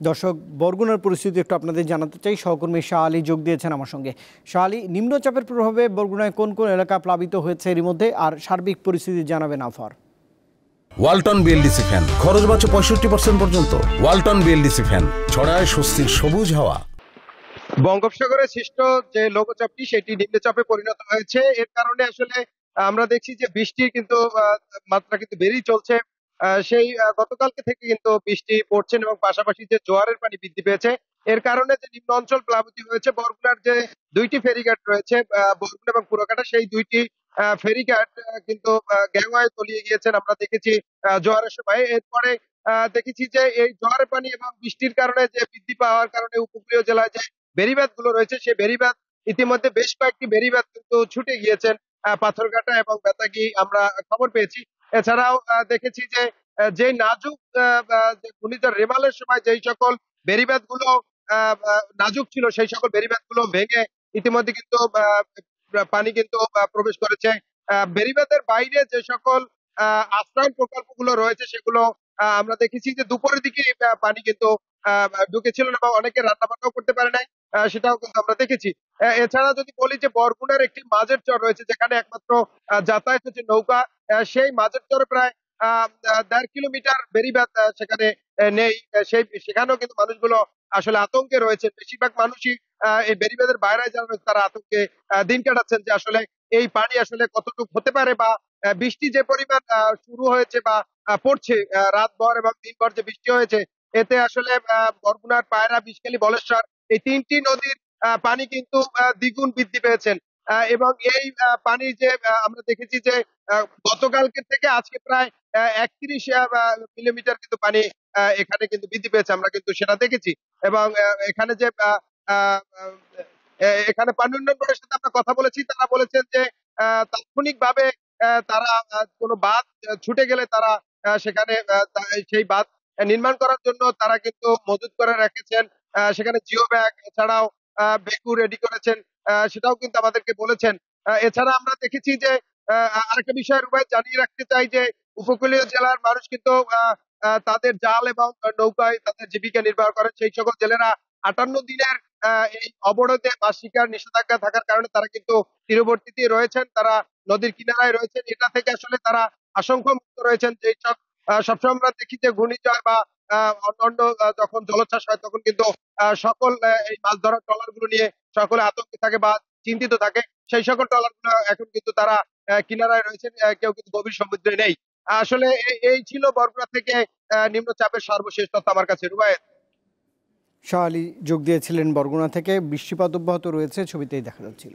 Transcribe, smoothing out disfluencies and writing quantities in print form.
দর্শক, বরগুনার পরিস্থিতি একটু আপনাদের জানাতে চাই। সহকর্মী শাহ আলী যোগ দিয়েছেন আমার সঙ্গে। শাহ আলী, নিম্নচাপের প্রভাবে বরগুনায় কোন কোন এলাকা প্লাবিত হয়েছে এর মধ্যে, আর সার্বিক পরিস্থিতি জানাবেন আফার। ওয়ালটন বিএলডিসি ফ্যান, খরচ বাঁচে 65% পর্যন্ত। ওয়ালটন বিএলডিসি ফ্যান ছড়ায় স্বস্তির সবুজ হাওয়া। বঙ্গোপসাগরে সৃষ্ট যে লঘুচাপটি সেটি নিম্নচাপে পরিণত হয়েছে। এর কারণে আসলে আমরা দেখছি যে বৃষ্টির কিন্তু মাত্রা কিন্তু বেড়েই চলছে। সেই গতকালকে থেকে কিন্তু বৃষ্টি পড়ছে এবং পাশাপাশি যে জোয়ারের পানি বৃদ্ধি পেয়েছে, এর কারণে যে নিম্ন অঞ্চল প্লাবিত হয়েছে। বরগুনার যে দুইটি ফেরিঘাট রয়েছে, বরগুনা এবং পুরাকাটা, সেই দুইটি ফেরিঘাট কিন্তু গেঙ্গয়ে তলিয়ে গিয়েছেন আমরা দেখেছি জোয়ারের সময়। এরপরে দেখেছি যে এই জোয়ারের পানি এবং বৃষ্টির কারণে যে বৃদ্ধি পাওয়ার কারণে উপকূলীয় জেলায় যে বেড়িবাঁধ গুলো রয়েছে, সেই বেড়িবাঁধ ইতিমধ্যে বেশ কয়েকটি বেড়িবাঁধ কিন্তু ছুটে গিয়েছেন। পাথরঘাটা এবং বেতাগী আমরা খবর পেয়েছি। এছাড়াও দেখেছি যে যে নাজুক যে ঘূর্ণিঝড় রেমালের সময় যেই সকল বেড়িবাঁধ গুলো নাজুক ছিল, সেই সকল বেড়িবাঁধ গুলো ভেঙে ইতিমধ্যে কিন্তু পানি কিন্তু প্রবেশ করেছে। বেড়িবাঁধের বাইরে যে সকল আশ্রয়ণ প্রকল্পগুলো রয়েছে, সেগুলো আমরা দেখেছি যে দুপুরের দিকে পানি কিন্তু ঢুকেছিল এবং অনেকে রান্না বান্নাও করতে পারে নাই, সেটাও কিন্তু আমরা দেখেছি। এছাড়া যদি বলি যে বরগুনার একটি মাঝের চর রয়েছে, যেখানে একমাত্র যাতায়াত হচ্ছে নৌকা। সেই মাঝের চরে প্রায় 1.5 কিলোমিটার বেড়িবাঁধ সেখানে নেই। সেখানেও কিন্তু মানুষগুলো আসলে আতঙ্কে রয়েছে। বেশিরভাগ মানুষই এই বেড়িবাঁধের বাইরে যারা রয়েছে তারা আতঙ্কে দিন কাটাচ্ছেন যে আসলে এই পানি আসলে কতটুকু হতে পারে, বা বৃষ্টি যে পরিমাণ শুরু হয়েছে বা পড়ছে রাতভর এবং দিনভর যে বৃষ্টি হয়েছে, এতে আসলে বরগুনার পায়রা, বিষখালী, বলেশ্বর, এই তিনটি নদীর পানি কিন্তু দ্বিগুণ বৃদ্ধি পেয়েছেন। এবং এই পানি যে আমরা দেখেছি যে গতকালকে থেকে আজকে প্রায় 31 মিলিমিটার কিন্তু পানি এখানে কিন্তু বৃদ্ধি পেয়েছে, আমরা কিন্তু সেটা দেখেছি। এবং এখানে যে এখানে পানি উন্নয়ন বোর্ডের সাথে আমরা কথা বলেছি, তারা বলেছেন যে তাৎক্ষণিকভাবে তারা কোনো বাঁধ ছুটে গেলে তারা সেখানে সেই বাঁধ নির্মাণ করার জন্য তারা কিন্তু মজুত করে রেখেছেন। সেখানে জিও ব্যাগ এছাড়াও বেকু রেডি করেছেন, সেটাও কিন্তু আমাদেরকে বলেছেন। এছাড়া আমরা দেখেছি যে আরেকটা বিষয় রুবাই জানিয়ে রাখতে চাই যে উপকূলীয় জেলার মানুষ কিন্তু তাদের জাল এবং নৌকায় তাদের জীবিকা নির্বাহ করেন। সেই সকল জেলেরা 58 দিনের এই অবরোধে বা শিকার নিষেধাজ্ঞা থাকার কারণে তারা কিন্তু তীরবর্তীতে রয়েছেন, তারা নদীর কিনারায় রয়েছেন। এটা থেকে আসলে তারা আশঙ্কা মুক্ত রয়েছেন। যে সব সবসময় আমরা দেখি যে ঘূর্ণিঝড় বা অন্যান্য যখন জলোচ্ছ্বাস হয়, তখন কিন্তু সকল এই মাছ ধরার ট্রলার গুলো নিয়ে সকলে আতঙ্কে থাকে বা চিন্তিত থাকে। সেই সকল ট্রলার গুলো এখন কিন্তু তারা কিনারায় রয়েছেন, কেউ কিন্তু গভীর সমুদ্রে নেই। আসলে এই ছিল বরগুনা থেকে নিম্নচাপের সর্বশেষ তথ্য আমার কাছে। রুবায়েত। শাহ আলী যোগ দিয়েছিলেন বরগুনা থেকে। বৃষ্টিপাত অব্যাহত রয়েছে, ছবিতেই দেখা যাচ্ছিল।